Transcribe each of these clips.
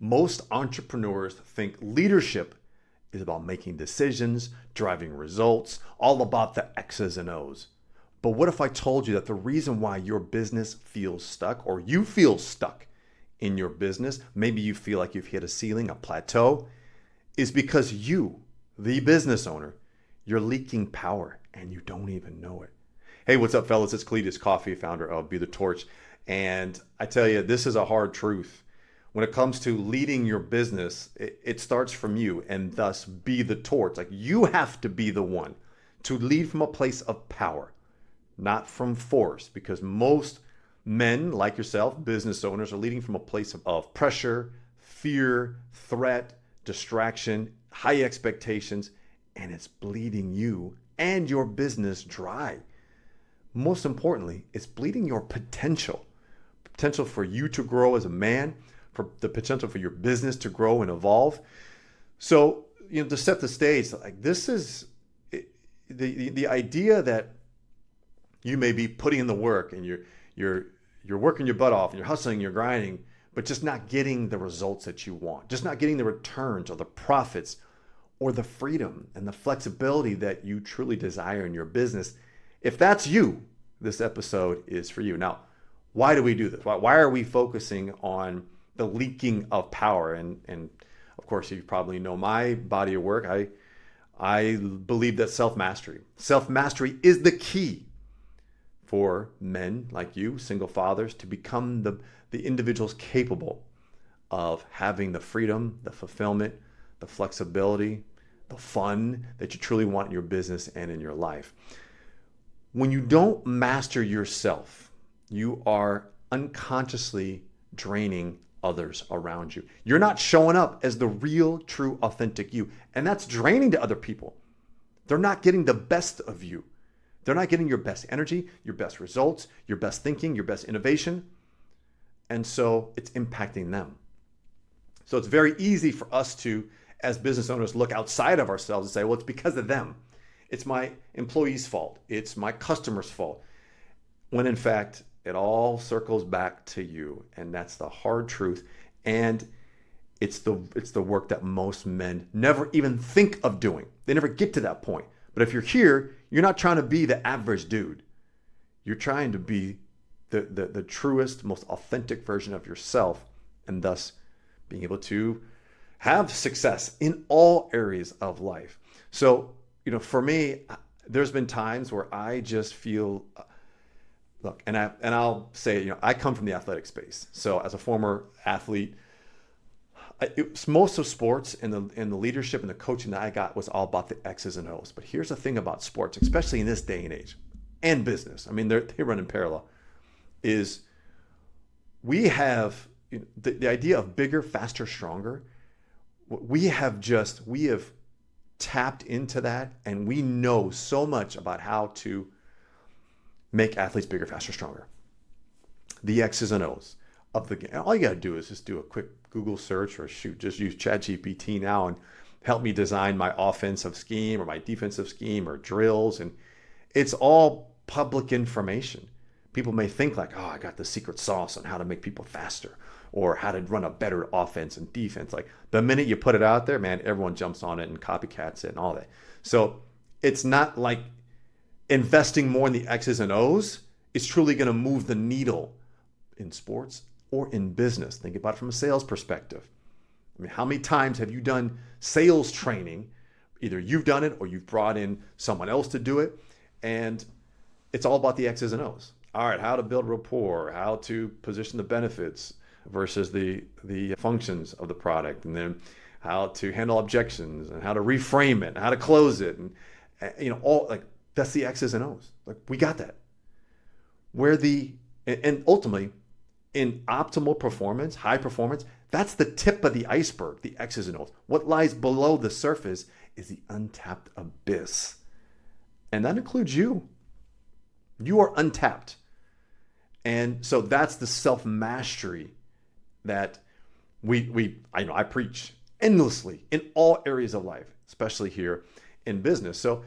Most entrepreneurs think leadership is about making decisions, driving results, all about the X's and O's. But what if I told you that the reason why your business feels stuck, or you feel stuck in your business, maybe you feel like you've hit a ceiling, a plateau, is because you, the business owner, you're leaking power and you don't even know it. Hey, what's up, fellas? It's Cletus Coffee, founder of Be the Torch. And I tell you, this is a hard truth. When it comes to leading your business, it starts from you, and thus be the torch. Like, you have to be the one to lead from a place of power, not from force, because most men like yourself, business owners, are leading from a place of pressure, fear, threat, distraction, high expectations, and it's bleeding you and your business dry. Most importantly, it's bleeding your potential for you to grow as a man, for the potential for your business to grow and evolve. So, to set the stage, like, this is the idea that you may be putting in the work and you're working your butt off and you're hustling, you're grinding, but just not getting the results that you want, just not getting the returns or the profits or the freedom and the flexibility that you truly desire in your business. If that's you, this episode is for you. Now, why do we do this? Why are we focusing on the leaking of power? And of course, you probably know my body of work. I believe that self-mastery is the key for men like you, single fathers, to become the individuals capable of having the freedom, the fulfillment, the flexibility, the fun that you truly want in your business and in your life. When you don't master yourself, you are unconsciously draining others around you. You're not showing up as the real, true, authentic you. And that's draining to other people. They're not getting the best of you. They're not getting your best energy, your best results, your best thinking, your best innovation. And so it's impacting them. So it's very easy for us to, as business owners, look outside of ourselves and say, well, it's because of them. It's my employee's fault. It's my customer's fault. When in fact, it all circles back to you. And that's the hard truth. And it's the work that most men never even think of doing. They never get to that point. But if you're here, you're not trying to be the average dude. You're trying to be the truest, most authentic version of yourself, and thus being able to have success in all areas of life. So, for me, there's been times where I just feel, look, and I'll say, I come from the athletic space. So as a former athlete, most of sports and the leadership and the coaching that I got was all about the X's and O's. But here's the thing about sports, especially in this day and age, and business. I mean, they run in parallel. Is we have the idea of bigger, faster, stronger. We have tapped into that, and we know so much about how to make athletes bigger, faster, stronger. The X's and O's of the game. All you got to do is just do a quick Google search, or just use ChatGPT now and help me design my offensive scheme or my defensive scheme or drills. And it's all public information. People may think like, oh, I got the secret sauce on how to make people faster or how to run a better offense and defense. Like, the minute you put it out there, man, everyone jumps on it and copycats it and all that. So it's not like investing more in the X's and O's is truly going to move the needle in sports or in business. Think about it from a sales perspective. I mean, how many times have you done sales training? Either you've done it or you've brought in someone else to do it. And it's all about the X's and O's. All right, how to build rapport, how to position the benefits versus the functions of the product, and then how to handle objections and how to reframe it, and how to close it. And, all like, that's the X's and O's. Like, we got that. And ultimately, in optimal performance, high performance, that's the tip of the iceberg, the X's and O's. What lies below the surface is the untapped abyss. And that includes you. You are untapped. And so that's the self-mastery that I preach endlessly in all areas of life, especially here in business. So,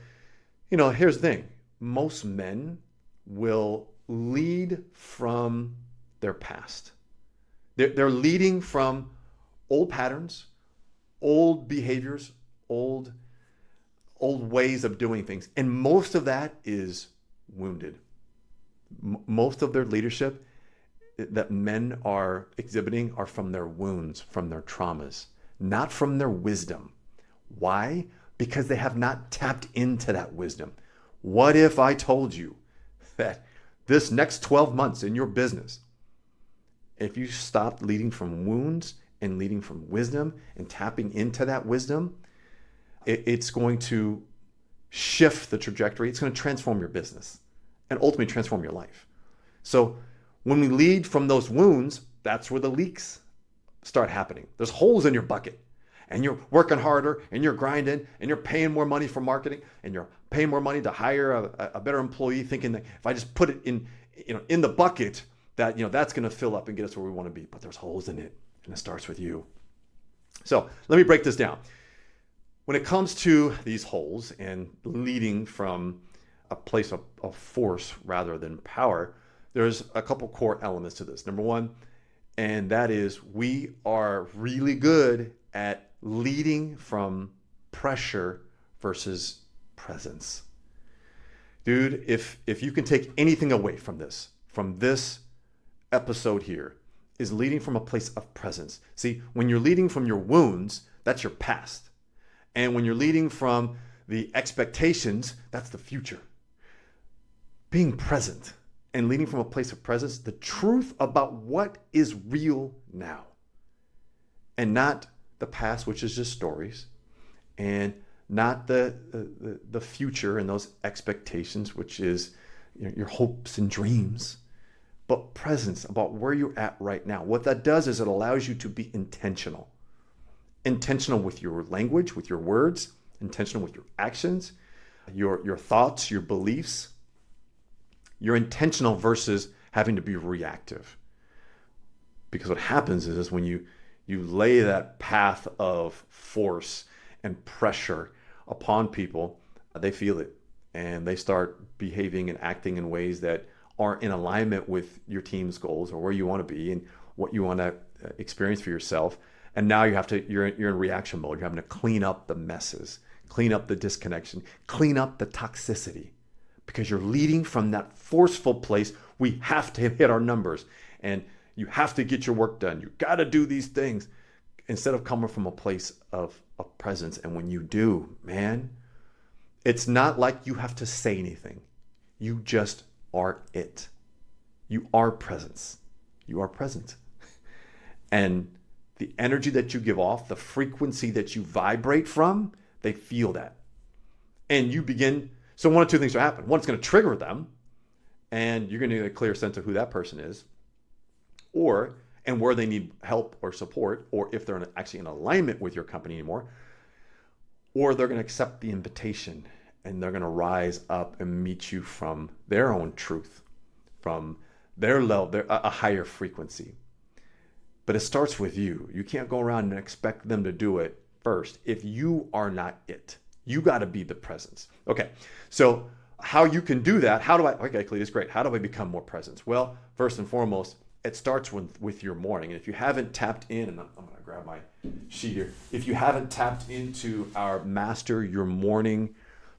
here's the thing. Most men will lead from their past. They're leading from old patterns, old behaviors, old ways of doing things. And most of that is wounded. Most of their leadership that men are exhibiting are from their wounds, from their traumas, not from their wisdom. Why? Because they have not tapped into that wisdom. What if I told you that this next 12 months in your business, if you stopped leading from wounds and leading from wisdom and tapping into that wisdom, it's going to shift the trajectory. It's going to transform your business and ultimately transform your life. So when we lead from those wounds, that's where the leaks start happening. There's holes in your bucket, and you're working harder and you're grinding and you're paying more money for marketing and you're paying more money to hire a better employee, thinking that if I just put it in the bucket, that that's going to fill up and get us where we want to be. But there's holes in it, and it starts with you. So let me break this down. When it comes to these holes and leading from a place of force rather than power, there's a couple core elements to this. Number one, and that is we are really good at leading from pressure versus presence. Dude, if you can take anything away from this episode here, is leading from a place of presence. See, when you're leading from your wounds, that's your past. And when you're leading from the expectations, that's the future. Being present and leading from a place of presence, the truth about what is real now. And not the past, which is just stories, and not the future and those expectations, which is your hopes and dreams, but presence about where you're at right now. What that does is it allows you to be intentional. Intentional with your language, with your words, intentional with your actions, your thoughts, your beliefs. You're intentional versus having to be reactive. Because what happens is when you lay that path of force and pressure upon people, they feel it and they start behaving and acting in ways that are in alignment with your team's goals or where you want to be and what you want to experience for yourself. And now you're in reaction mode. You're having to clean up the messes, clean up the disconnection, clean up the toxicity, because you're leading from that forceful place. We have to hit our numbers and you have to get your work done. You got to do these things instead of coming from a place of presence. And when you do, man, it's not like you have to say anything. You just are it. You are presence. You are present. And the energy that you give off, the frequency that you vibrate from, they feel that. And you begin, so one of two things will happen. One, it's going to trigger them, and you're going to get a clear sense of who that person is, and where they need help or support, or if they're actually in alignment with your company anymore, or they're going to accept the invitation and they're going to rise up and meet you from their own truth, from their level, a higher frequency. But it starts with you. You can't go around and expect them to do it first if you are not it. You got to be the presence. Okay, so how you can do that, okay, Cletus, great. How do I become more presence? Well, first and foremost, it starts with your morning. And if you haven't tapped in, and I'm going to grab my sheet here. If you haven't tapped into our Master Your Morning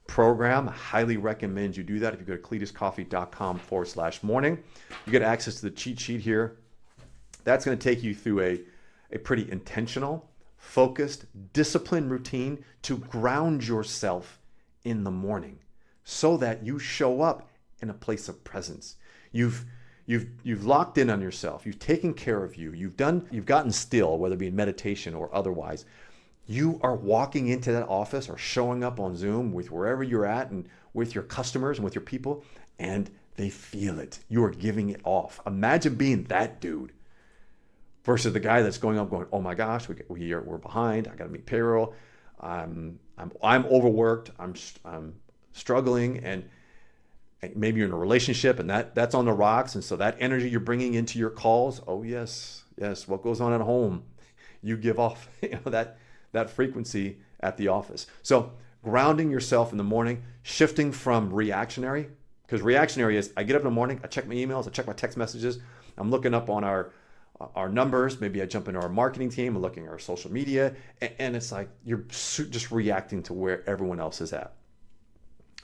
program, I highly recommend you do that. If you go to cletuscoffee.com/morning, you get access to the cheat sheet here. That's going to take you through a pretty intentional, focused, disciplined routine to ground yourself in the morning so that you show up in a place of presence. You've locked in on yourself. You've taken care of you. You've gotten still, whether it be in meditation or otherwise. You are walking into that office or showing up on Zoom with wherever you're at and with your customers and with your people, and they feel it. You are giving it off. Imagine being that dude versus the guy that's going up going, oh my gosh, we're behind. I got to meet payroll. I'm overworked. I'm struggling, and maybe you're in a relationship and that's on the rocks. And so that energy you're bringing into your calls, oh yes, what goes on at home, you give off that frequency at the office. So grounding yourself in the morning, shifting from reactionary, because reactionary is I get up in the morning, I check my emails, I check my text messages, I'm looking up on our our numbers. Maybe I jump into our marketing team and looking at our social media, and it's like you're just reacting to where everyone else is at.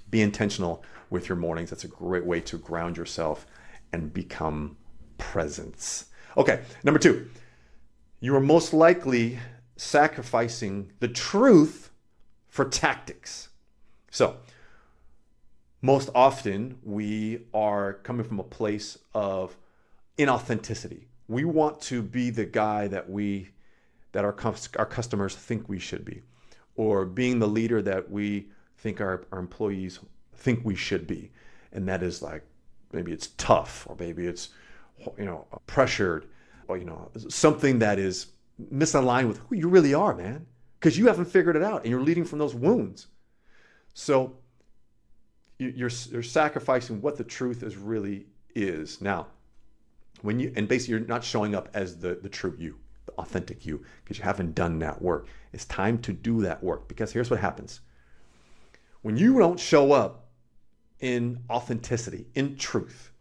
Be intentional with your mornings. That's a great way to ground yourself and become presence. Okay, number 2, you are most likely sacrificing the truth for tactics. So, most often we are coming from a place of inauthenticity. We want to be the guy that our customers think we should be, or being the leader that we think our employees think we should be. And that is like, maybe it's tough, or maybe it's, pressured, or, something that is misaligned with who you really are, man, because you haven't figured it out and you're leading from those wounds. So you're sacrificing what the truth is really is. Now, basically you're not showing up as the true you, the authentic you, because you haven't done that work. It's time to do that work, because here's what happens. When you don't show up in authenticity, in truth,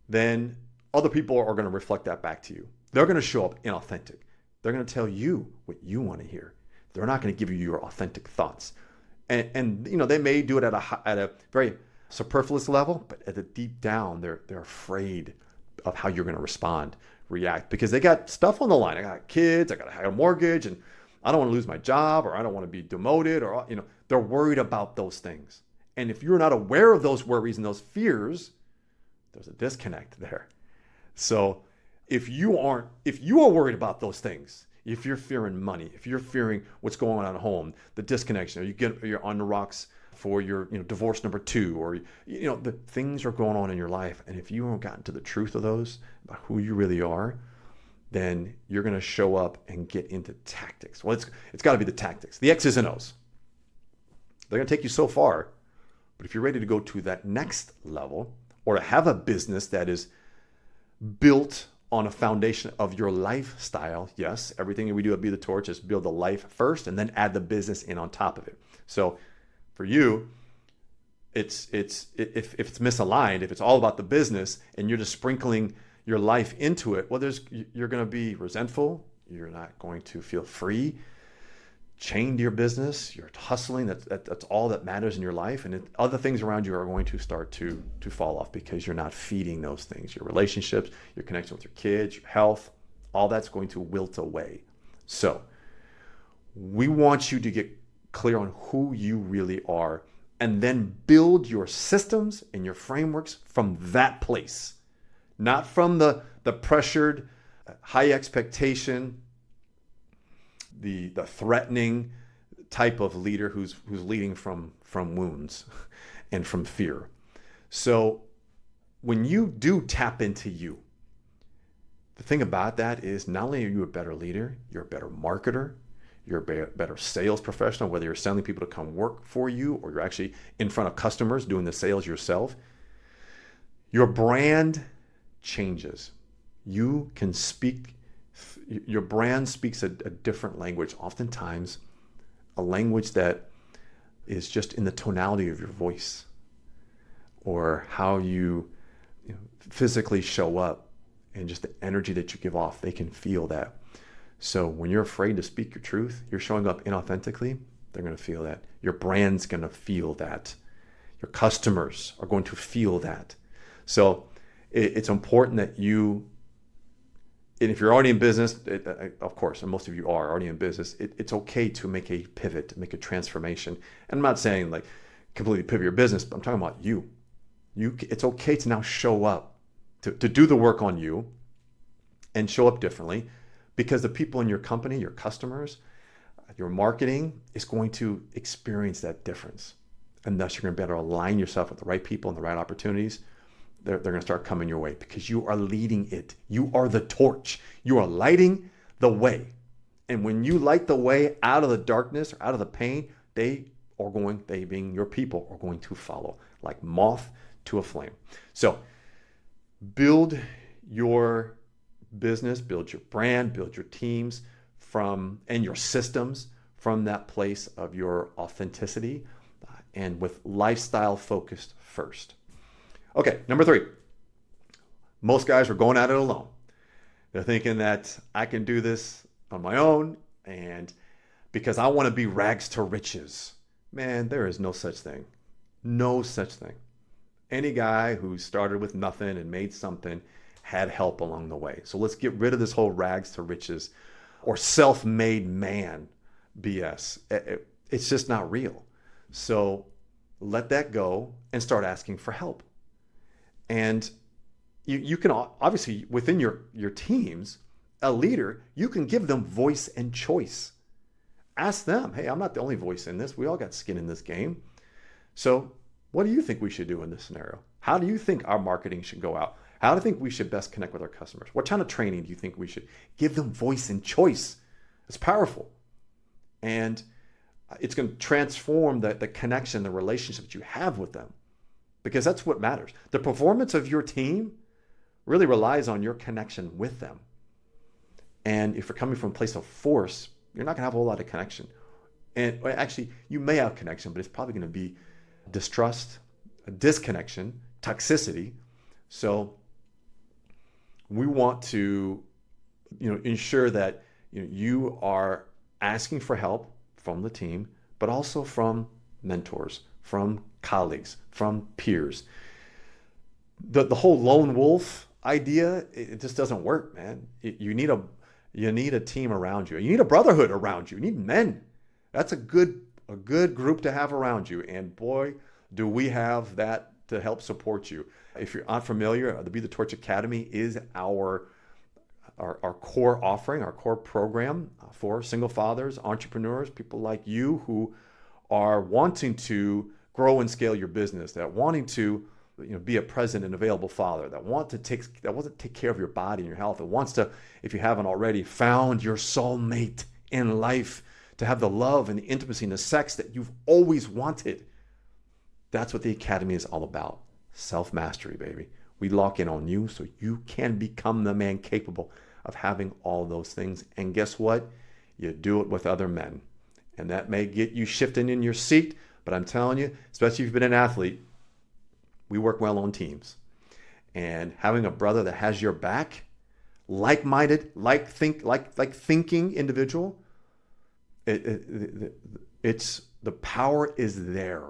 then other people are going to reflect that back to you. They're going to show up inauthentic. They're going to tell you what you want to hear. They're not going to give you your authentic thoughts. And they may do it at a very superfluous level, but at the deep down, they're afraid of how you're going to react, because they got stuff on the line. I got kids, I got a mortgage, and I don't want to lose my job, or I don't want to be demoted, or, they're worried about those things. And if you're not aware of those worries and those fears, there's a disconnect there. So if you are worried about those things, if you're fearing money, if you're fearing what's going on at home, the disconnection, or you're on the rocks for your divorce number 2, or the things are going on in your life, and if you haven't gotten to the truth of those, about who you really are, then you're going to show up and get into tactics. Well, it's got to be the tactics, the X's and O's. They're going to take you so far, but if you're ready to go to that next level, or to have a business that is built on a foundation of your lifestyle, yes, everything that we do at Be the Torch is build the life first and then add the business in on top of it. So for you, if it's misaligned, if it's all about the business and you're just sprinkling your life into it, well, you're going to be resentful. You're not going to feel free, chained to your business. You're hustling. That's all that matters in your life, and other things around you are going to start to fall off because you're not feeding those things. Your relationships, your connection with your kids, your health, all that's going to wilt away. So we want you to get clear on who you really are, and then build your systems and your frameworks from that place, not from the pressured, high expectation, the threatening type of leader who's leading from wounds and from fear. So when you do tap into you, the thing about that is not only are you a better leader, you're a better marketer, you're a better sales professional, whether you're selling people to come work for you or you're actually in front of customers doing the sales yourself. Your brand changes. You can speak. Your brand speaks a different language, oftentimes a language that is just in the tonality of your voice or how you physically show up and just the energy that you give off. They can feel that. So when you're afraid to speak your truth, you're showing up inauthentically, they're going to feel that. Your brand's going to feel that. Your customers are going to feel that. So it's important that you, and if you're already in business, of course, and most of you are already in business, it's okay to make a pivot, make a transformation. And I'm not saying like completely pivot your business, but I'm talking about you. It's okay to now show up, to do the work on you and show up differently, because the people in your company, your customers, your marketing is going to experience that difference. And thus you're going to better align yourself with the right people and the right opportunities. They're going to start coming your way because you are leading it. You are the torch. You are lighting the way. And when you light the way out of the darkness or out of the pain, they being your people, are going to follow like moth to a flame. So build your business, build your brand, build your teams and your systems from that place of your authenticity and with lifestyle focused first. Okay, number 3. Most guys are going at it alone. They're thinking that I can do this on my own and because I want to be rags to riches. Man, there is no such thing. No such thing. Any guy who started with nothing and made something had help along the way. So let's get rid of this whole rags to riches or self-made man BS. It's just not real. So let that go and start asking for help. And you can obviously within your teams, a leader, you can give them voice and choice. Ask them, hey, I'm not the only voice in this. We all got skin in this game. So what do you think we should do in this scenario? How do you think our marketing should go out? How do you think we should best connect with our customers? What kind of training do you think we should give them voice and choice? It's powerful. And it's going to transform the connection, the relationship that you have with them, because that's what matters. The performance of your team really relies on your connection with them. And if you're coming from a place of force, you're not going to have a whole lot of connection. And actually, you may have connection, but it's probably going to be distrust, disconnection, toxicity. So we want to, ensure that you are asking for help from the team, but also from mentors, from colleagues, from peers. The whole lone wolf idea, it just doesn't work, man. You need a team around you. You need a brotherhood around you. You need men. That's a good group to have around you. And boy, do we have that to help support you. If you're unfamiliar, the Be the Torch Academy is our core offering, our core program for single fathers, entrepreneurs, people like you who are wanting to grow and scale your business, that wanting to be a present and available father, that wants to take care of your body and your health, that wants to, if you haven't already, found your soulmate in life, to have the love and the intimacy and the sex that you've always wanted. That's what the Academy is all about. Self-mastery, baby. We lock in on you so you can become the man capable of having all those things. And guess what? You do it with other men. And that may get you shifting in your seat, but I'm telling you, especially if you've been an athlete, we work well on teams. And having a brother that has your back, like-minded, thinking individual, it's the power is there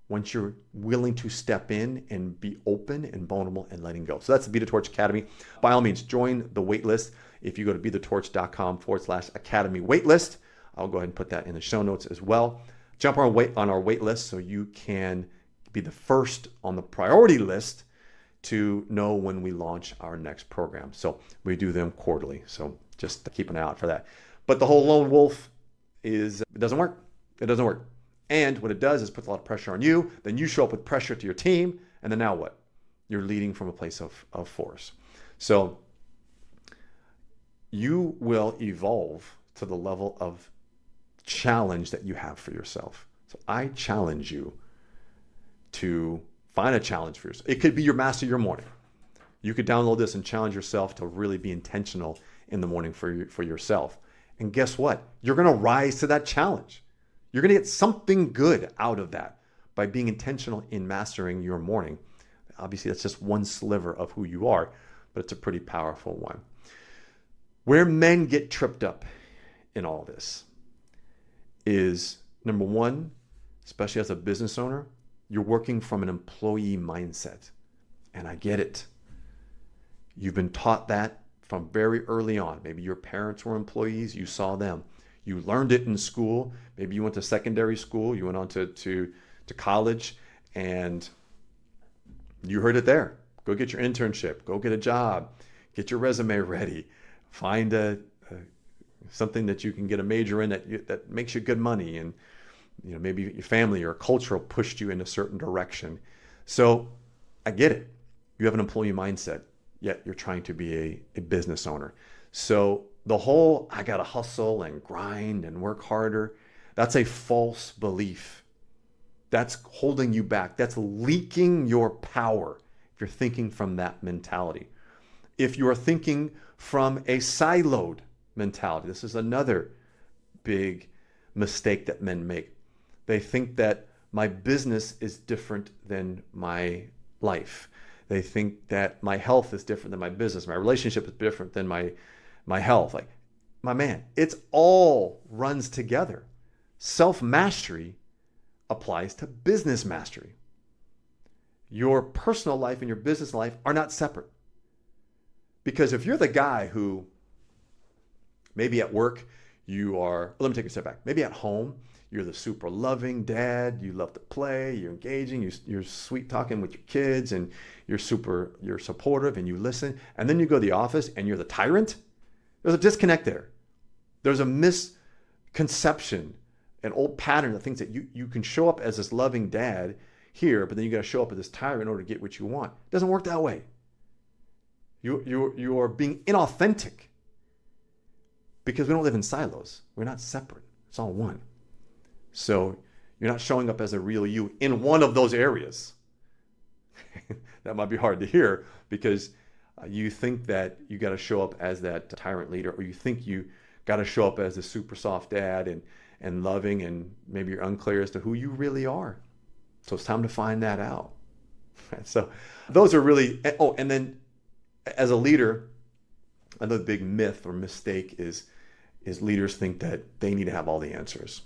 once you're willing to step in and be open and vulnerable and letting go. So that's the Be the Torch Academy. By all means, join the waitlist. If you go to bethetorch.com/academy waitlist, I'll go ahead and put that in the show notes as well. Jump on our wait list so you can be the first on the priority list to know when we launch our next program. So we do them quarterly. So just keep an eye out for that. But the whole lone wolf it doesn't work. It doesn't work. And what it does is puts a lot of pressure on you. Then you show up with pressure to your team. And then now what? You're leading from a place of force. So you will evolve to the level of challenge that you have for yourself. So I challenge you to find a challenge for yourself. It could be your master your morning. You could download this and challenge yourself to really be intentional in the morning for yourself. And guess what? You're going to rise to that challenge. You're going to get something good out of that by being intentional in mastering your morning. Obviously, that's just one sliver of who you are, but it's a pretty powerful one. Where men get tripped up in all this is, number one, especially as a business owner, you're working from an employee mindset. And I get it. You've been taught that from very early on. Maybe your parents were employees, you saw them. You learned it in school. Maybe you went to secondary school, you went on to college, and you heard it there. Go get your internship, go get a job, get your resume ready, find something that you can get a major in that makes you good money, and maybe your family or culture pushed you in a certain direction. So I get it. You have an employee mindset, yet you're trying to be a business owner. So the whole, I got to hustle and grind and work harder, that's a false belief. That's holding you back. That's leaking your power if you're thinking from that mentality. If you are thinking from a siloed mentality, this is another big mistake that men make. They think that my business is different than my life. They think that my health is different than my business. My relationship is different than my health. Like, my man, it's all runs together. Self-mastery applies to business mastery. Your personal life and your business life are not separate. Because if you're the guy who maybe at work let me take a step back. Maybe at home, you're the super loving dad. You love to play. You're engaging. You're sweet talking with your kids, and you're supportive, and you listen. And then you go to the office and you're the tyrant. There's a disconnect there. There's a misconception, an old pattern that thinks that you can show up as this loving dad here, but then you got to show up as this tyrant in order to get what you want. It doesn't work that way. You are being inauthentic because we don't live in silos. We're not separate. It's all one. So you're not showing up as a real you in one of those areas. That might be hard to hear because you think that you got to show up as that tyrant leader, or you think you got to show up as a super soft dad and loving, and maybe you're unclear as to who you really are. So it's time to find that out. So those are really, and then as a leader, another big myth or mistake is leaders think that they need to have all the answers.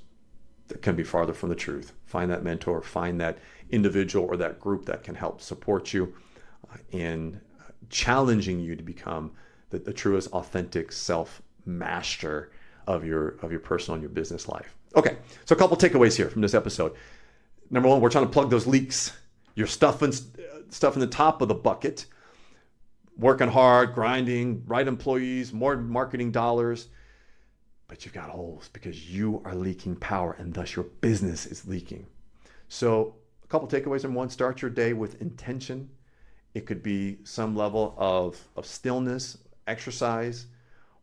That can be farther from the truth. Find that mentor, find that individual or that group that can help support you in challenging you to become the truest, authentic self-master of your personal and your business life. Okay, so a couple takeaways here from this episode. Number one, we're trying to plug those leaks. You're stuffing stuff in the top of the bucket, working hard, grinding, right employees, more marketing dollars, but you've got holes because you are leaking power, and thus your business is leaking. So a couple takeaways. Number one, start your day with intention. It could be some level of stillness, exercise,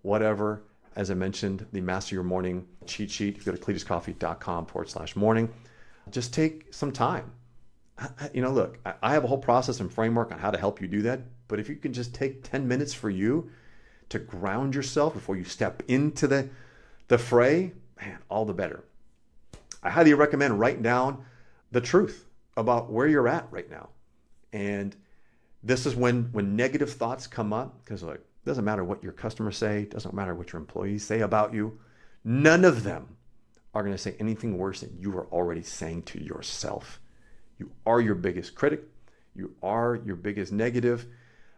whatever. As I mentioned, the Master Your Morning cheat sheet. You go to cletuscoffee.com/morning. Just take some time. Look, I have a whole process and framework on how to help you do that. But if you can just take 10 minutes for you to ground yourself before you step into the fray, man, all the better. I highly recommend writing down the truth about where you're at right now. And this is when negative thoughts come up, because it doesn't matter what your customers say, doesn't matter what your employees say about you. None of them are going to say anything worse than you are already saying to yourself. You are your biggest critic. You are your biggest negative,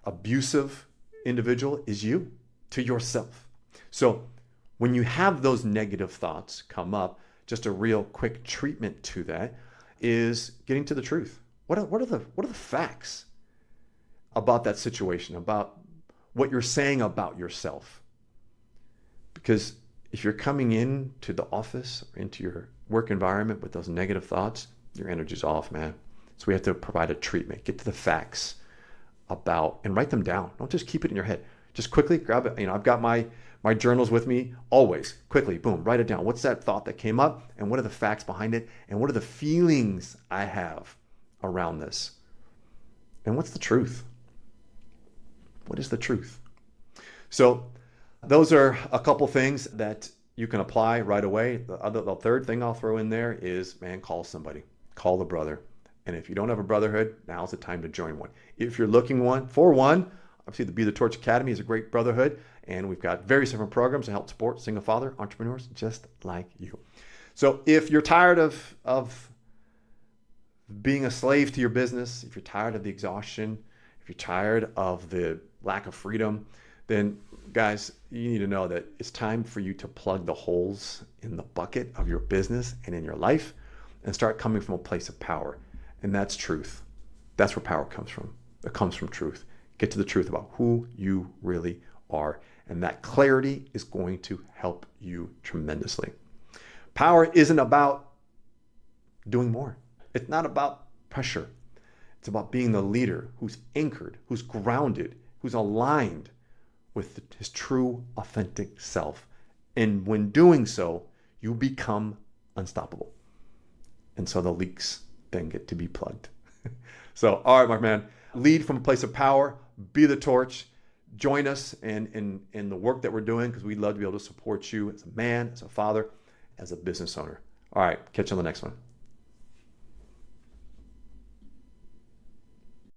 abusive individual is you to yourself. So when you have those negative thoughts come up, just a real quick treatment to that is getting to the truth. What are the facts about that situation, about what you're saying about yourself? Because if you're coming into the office or into your work environment with those negative thoughts, your energy's off, man. So we have to provide a treatment. Get to the facts about, and write them down. Don't just keep it in your head. Just quickly grab it. I've got my journals with me always. Quickly, boom, write it down. What's that thought that came up? And what are the facts behind it? And what are the feelings I have around this? And what's the truth? What is the truth? So those are a couple things that you can apply right away. The third thing I'll throw in there is, man, call somebody. Call the brother. And if you don't have a brotherhood, now's the time to join one. If you're looking for one, obviously the Be the Torch Academy is a great brotherhood, and we've got various different programs to help support single father entrepreneurs just like you. So if you're tired of being a slave to your business, if you're tired of the exhaustion, if you're tired of the lack of freedom, then guys, you need to know that it's time for you to plug the holes in the bucket of your business and in your life and start coming from a place of power. And that's truth. That's where power comes from. It comes from truth. Get to the truth about who you really are. And that clarity is going to help you tremendously. Power isn't about doing more. It's not about pressure. It's about being the leader who's anchored, who's grounded, who's aligned with his true, authentic self. And when doing so, you become unstoppable. And so the leaks then get to be plugged. So, all right, my man, lead from a place of power, be the torch, join us in the work that we're doing, because we'd love to be able to support you as a man, as a father, as a business owner. All right, catch you on the next one.